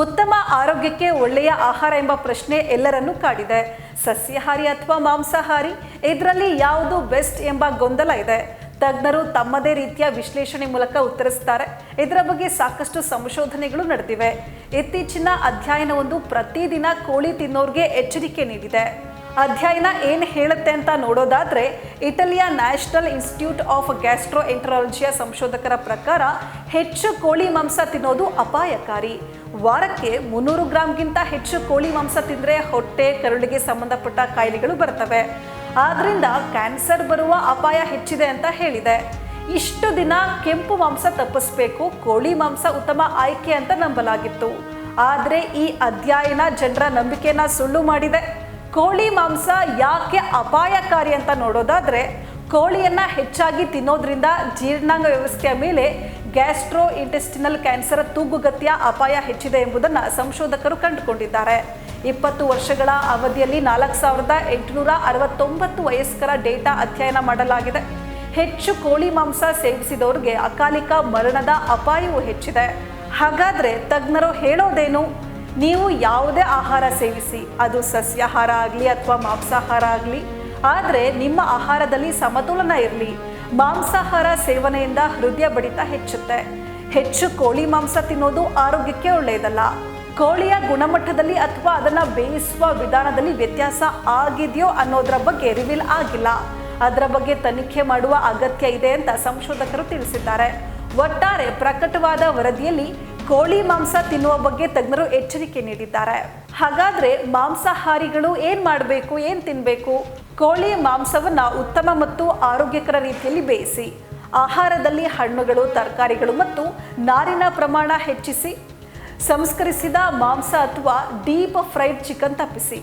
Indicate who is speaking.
Speaker 1: ಉತ್ತಮ ಆರೋಗ್ಯಕ್ಕೆ ಒಳ್ಳೆಯ ಆಹಾರ ಎಂಬ ಪ್ರಶ್ನೆ ಎಲ್ಲರನ್ನೂ ಕಾಡಿದೆ. ಸಸ್ಯಾಹಾರಿ ಅಥವಾ ಮಾಂಸಾಹಾರಿ, ಇದರಲ್ಲಿ ಯಾವುದು ಬೆಸ್ಟ್ ಎಂಬ ಗೊಂದಲ ಇದೆ. ತಜ್ಞರು ತಮ್ಮದೇ ರೀತಿಯ ವಿಶ್ಲೇಷಣೆ ಮೂಲಕ ಉತ್ತರಿಸುತ್ತಾರೆ. ಇದರ ಬಗ್ಗೆ ಸಾಕಷ್ಟು ಸಂಶೋಧನೆಗಳು ನಡೆದಿವೆ. ಇತ್ತೀಚಿನ ಅಧ್ಯಯನವೊಂದು ಪ್ರತಿದಿನ ಕೋಳಿ ತಿನ್ನೋರ್ಗೆ ಎಚ್ಚರಿಕೆ ನೀಡಿದೆ. ಅಧ್ಯಯನ ಏನು ಹೇಳುತ್ತೆ ಅಂತ ನೋಡೋದಾದ್ರೆ, ಇಟಲಿಯ ನ್ಯಾಷನಲ್ ಇನ್ಸ್ಟಿಟ್ಯೂಟ್ ಆಫ್ ಗ್ಯಾಸ್ಟ್ರೋಎಂಟರಾಲಜಿಯ ಸಂಶೋಧಕರ ಪ್ರಕಾರ ಹೆಚ್ಚು ಕೋಳಿ ಮಾಂಸ ತಿನ್ನೋದು ಅಪಾಯಕಾರಿ. ವಾರಕ್ಕೆ 300 ಗ್ರಾಂಗಿಂತ ಹೆಚ್ಚು ಕೋಳಿ ಮಾಂಸ ತಿಂದರೆ ಹೊಟ್ಟೆ, ಕರುಳಿಗೆ ಸಂಬಂಧಪಟ್ಟ ಕಾಯಿಲೆಗಳು ಬರ್ತವೆ. ಆದ್ರಿಂದ ಕ್ಯಾನ್ಸರ್ ಬರುವ ಅಪಾಯ ಹೆಚ್ಚಿದೆ ಅಂತ ಹೇಳಿದೆ. ಇಷ್ಟು ದಿನ ಕೆಂಪು ಮಾಂಸ ತಪ್ಪಿಸಬೇಕು, ಕೋಳಿ ಮಾಂಸ ಉತ್ತಮ ಆಯ್ಕೆ ಅಂತ ನಂಬಲಾಗಿತ್ತು. ಆದರೆ ಈ ಅಧ್ಯಯನ ಜನರ ನಂಬಿಕೆಯನ್ನ ಸುಳ್ಳು ಮಾಡಿದೆ. ಕೋಳಿ ಮಾಂಸ ಯಾಕೆ ಅಪಾಯಕಾರಿ ಅಂತ ನೋಡೋದಾದ್ರೆ, ಕೋಳಿಯನ್ನ ಹೆಚ್ಚಾಗಿ ತಿನ್ನೋದ್ರಿಂದ ಜೀರ್ಣಾಂಗ ವ್ಯವಸ್ಥೆಯ ಮೇಲೆ ಗ್ಯಾಸ್ಟ್ರೋ ಇಂಟೆಸ್ಟಿನಲ್ ಕ್ಯಾನ್ಸರ್ ತೂಗುಗತಿಯ ಅಪಾಯ ಹೆಚ್ಚಿದೆ ಎಂಬುದನ್ನು ಸಂಶೋಧಕರು ಕಂಡುಕೊಂಡಿದ್ದಾರೆ. 20 ವರ್ಷಗಳ ಅವಧಿಯಲ್ಲಿ 4869 ವಯಸ್ಕರ ಡೇಟಾ ಅಧ್ಯಯನ ಮಾಡಲಾಗಿದೆ. ಹೆಚ್ಚು ಕೋಳಿ ಮಾಂಸ ಸೇವಿಸಿದವರಿಗೆ ಅಕಾಲಿಕ ಮರಣದ ಅಪಾಯವೂ ಹೆಚ್ಚಿದೆ. ಹಾಗಾದ್ರೆ ತಜ್ಞರು ಹೇಳೋದೇನು? ನೀವು ಯಾವುದೇ ಆಹಾರ ಸೇವಿಸಿ, ಅದು ಸಸ್ಯಾಹಾರ ಆಗಲಿ ಅಥವಾ ಮಾಂಸಾಹಾರ ಆಗಲಿ, ಆದರೆ ನಿಮ್ಮ ಆಹಾರದಲ್ಲಿ ಸಮತೋಲನ ಇರಲಿ. ಮಾಂಸಾಹಾರ ಸೇವನೆಯಿಂದ ಹೃದಯ ಬಡಿತ ಹೆಚ್ಚುತ್ತೆ. ಹೆಚ್ಚು ಕೋಳಿ ಮಾಂಸ ತಿನ್ನೋದು ಆರೋಗ್ಯಕ್ಕೆ ಒಳ್ಳೆಯದಲ್ಲ. ಕೋಳಿಯ ಗುಣಮಟ್ಟದಲ್ಲಿ ಅಥವಾ ಅದನ್ನ ಬೇಯಿಸುವ ವಿಧಾನದಲ್ಲಿ ವ್ಯತ್ಯಾಸ ಆಗಿದೆಯೋ ಅನ್ನೋದರ ಬಗ್ಗೆ ರಿವೀಲ್ ಆಗಿಲ್ಲ. ಅದರ ಬಗ್ಗೆ ತನಿಖೆ ಮಾಡುವ ಅಗತ್ಯ ಇದೆ ಅಂತ ಸಂಶೋಧಕರು ತಿಳಿಸಿದ್ದಾರೆ. ಒಟ್ಟಾರೆ ಪ್ರಕಟವಾದ ವರದಿಯಲ್ಲಿ ಕೋಳಿ ಮಾಂಸ ತಿನ್ನುವ ಬಗ್ಗೆ ತಜ್ಞರು ಎಚ್ಚರಿಕೆ ನೀಡಿದ್ದಾರೆ. ಹಾಗಾದ್ರೆ ಮಾಂಸಾಹಾರಿಗಳು ಏನ್ ಮಾಡಬೇಕು, ಏನ್ ತಿನ್ಬೇಕು? ಕೋಳಿ ಮಾಂಸವನ್ನ ಉತ್ತಮ ಮತ್ತು ಆರೋಗ್ಯಕರ ರೀತಿಯಲ್ಲಿ ಬೇಯಿಸಿ, ಆಹಾರದಲ್ಲಿ ಹಣ್ಣುಗಳು, ತರಕಾರಿಗಳು ಮತ್ತು ನಾರಿನ ಪ್ರಮಾಣ ಹೆಚ್ಚಿಸಿ, ಸಂಸ್ಕರಿಸಿದ ಮಾಂಸ ಅಥವಾ ಡೀಪ್ ಫ್ರೈಡ್ ಚಿಕನ್ ತಪ್ಪಿಸಿ.